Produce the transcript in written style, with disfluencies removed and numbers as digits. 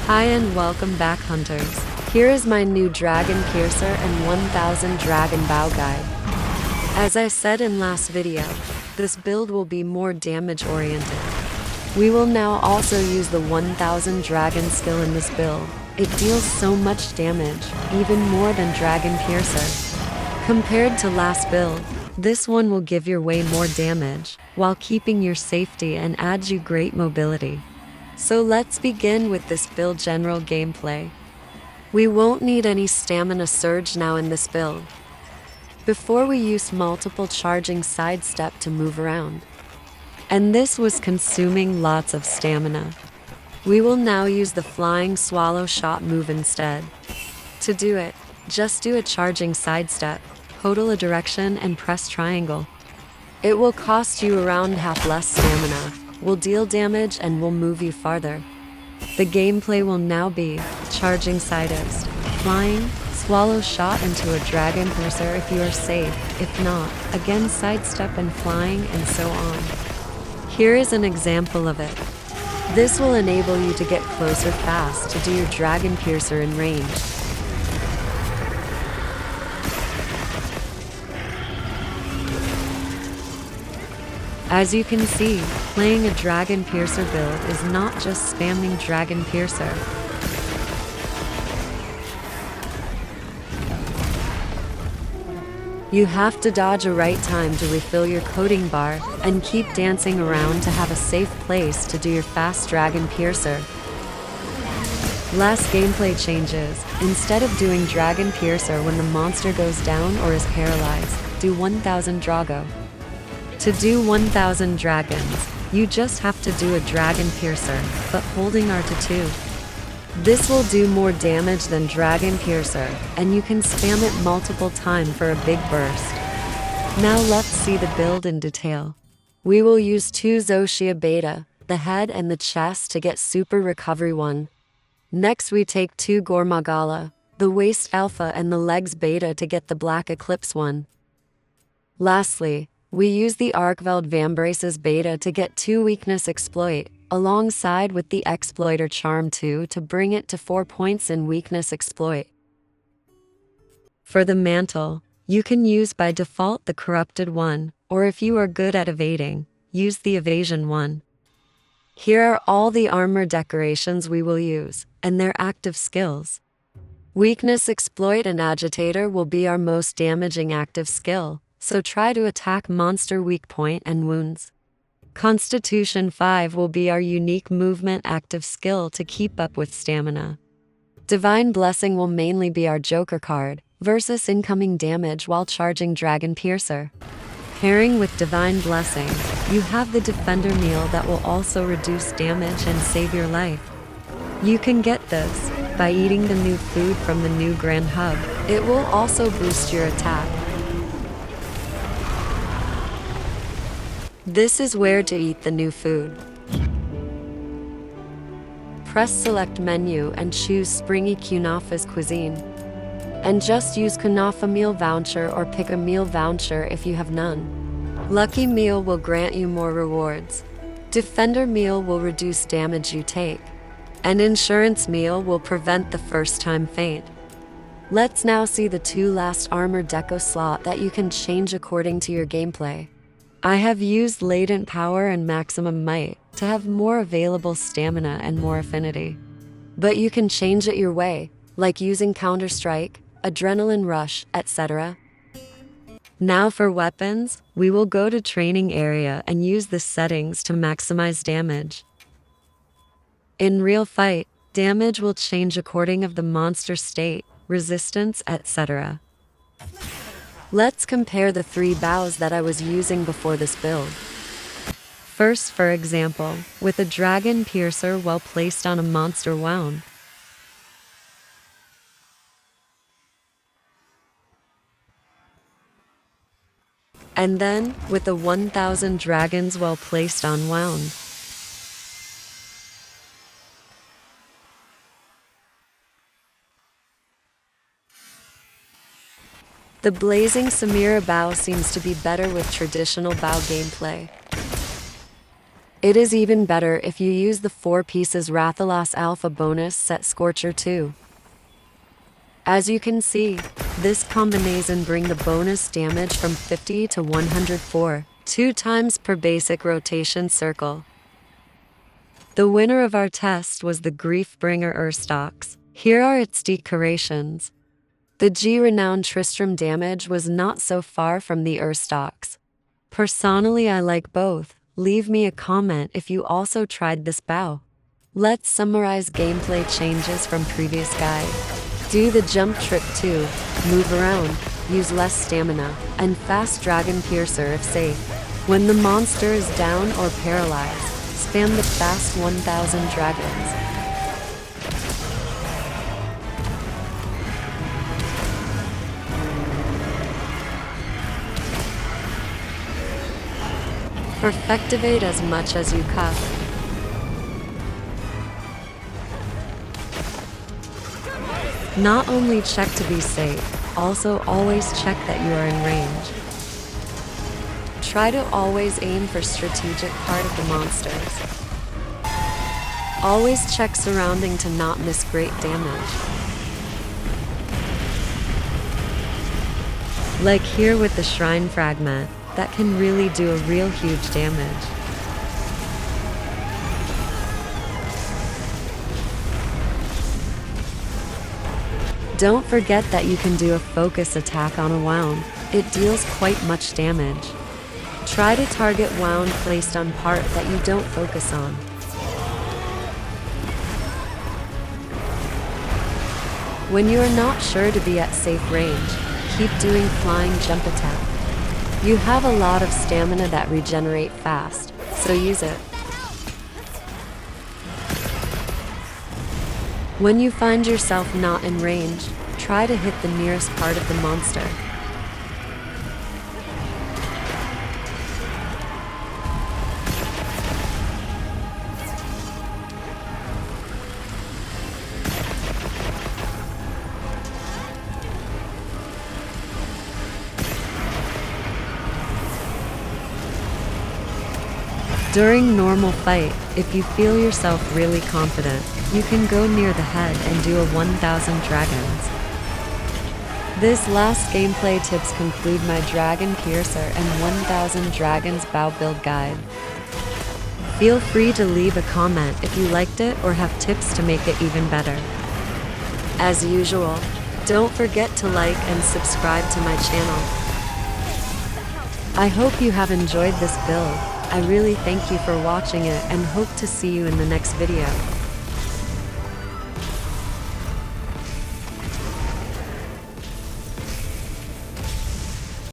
Hi and welcome back, hunters. Here is my new Dragon Piercer and 1000 Dragon Bow guide. As I said in last video, this build will be more damage oriented. We will now also use the 1000 Dragon skill in this build. It deals so much damage, even more than Dragon Piercer. Compared to last build, this one will give your way more damage, while keeping your safety and adds you great mobility. So let's begin with this build general gameplay. We won't need any stamina surge now in this build. Before we used multiple charging sidestep to move around. And this was consuming lots of stamina. We will now use the flying swallow shot move instead. To do it, just do a charging sidestep, hold a direction and press triangle. It will cost you around half less stamina, will deal damage and will move you farther. The gameplay will now be charging sidest, flying, swallow shot into a Dragon Piercer if you are safe, if not, again sidestep and flying and so on. Here is an example of it. This will enable you to get closer fast to do your Dragon Piercer in range. As you can see, playing a Dragon Piercer build is not just spamming Dragon Piercer. You have to dodge a right time to refill your coating bar and keep dancing around to have a safe place to do your fast Dragon Piercer. Last gameplay changes. Instead of doing Dragon Piercer when the monster goes down or is paralyzed, do 1000 Drago. To do 1000 dragons, you just have to do a Dragon Piercer, but holding R2. This will do more damage than Dragon Piercer, and you can spam it multiple times for a big burst. Now let's see the build in detail. We will use 2 Zoshia Beta, the head and the chest to get Super Recovery 1. Next we take 2 Gormagala, the waist Alpha and the legs Beta to get the Black Eclipse 1. Lastly, we use the Arkveld Vambraces Beta to get 2 Weakness Exploit, alongside with the Exploiter Charm 2 to bring it to 4 points in Weakness Exploit. For the mantle, you can use by default the Corrupted 1, or if you are good at evading, use the Evasion 1. Here are all the armor decorations we will use, and their active skills. Weakness Exploit and Agitator will be our most damaging active skill, so try to attack monster weak point and wounds. Constitution 5 will be our unique movement active skill to keep up with stamina. Divine Blessing will mainly be our Joker card, versus incoming damage while charging Dragon Piercer. Pairing with Divine Blessing, you have the Defender Meal that will also reduce damage and save your life. You can get this by eating the new food from the new Grand Hub. It will also boost your attack. This is where to eat the new food. Press select menu and choose Springy Kunafa's cuisine. And just use Kunafa meal voucher or pick a meal voucher if you have none. Lucky meal will grant you more rewards. Defender meal will reduce damage you take. And insurance meal will prevent the first time faint. Let's now see the 2 last armor deco slot that you can change according to your gameplay. I have used Latent Power and Maximum Might to have more available stamina and more affinity. But you can change it your way, like using Counter-Strike, Adrenaline Rush, etc. Now for weapons, we will go to Training Area and use the settings to maximize damage. In real fight, damage will change according of the monster state, resistance, etc. Let's compare the 3 bows that I was using before this build. First, for example, with a Dragon Piercer while placed on a monster wound. And then, with the 1000 dragons while placed on wound. The Blazing Samira bow seems to be better with traditional bow gameplay. It is even better if you use the 4 pieces Rathalos Alpha bonus set Scorcher 2. As you can see, this combination bring the bonus damage from 50 to 104, 2 times per basic rotation circle. The winner of our test was the Griefbringer Urstox. Here are its decorations. The G-renowned Tristram damage was not so far from the Urstox. Personally, I like both. Leave me a comment if you also tried this bow. Let's summarize gameplay changes from previous guide. Do the jump trick too, move around, use less stamina, and fast Dragon Piercer if safe. When the monster is down or paralyzed, spam the fast 1000 dragons. Perfectivate as much as you cuff. Not only check to be safe, also always check that you are in range. Try to always aim for strategic part of the monsters. Always check surrounding to not miss great damage. Like here with the Shrine Fragment, that can really do a real huge damage. Don't forget that you can do a focus attack on a wound. It deals quite much damage. Try to target wound placed on part that you don't focus on. When you are not sure to be at safe range, keep doing flying jump attack. You have a lot of stamina that regenerate fast, so use it. When you find yourself not in range, try to hit the nearest part of the monster. During normal fight, if you feel yourself really confident, you can go near the head and do a 1000 dragons. This last gameplay tips conclude my Dragon Piercer and 1000 dragons bow build guide. Feel free to leave a comment if you liked it or have tips to make it even better. As usual, don't forget to like and subscribe to my channel. I hope you have enjoyed this build. I really thank you for watching it and hope to see you in the next video.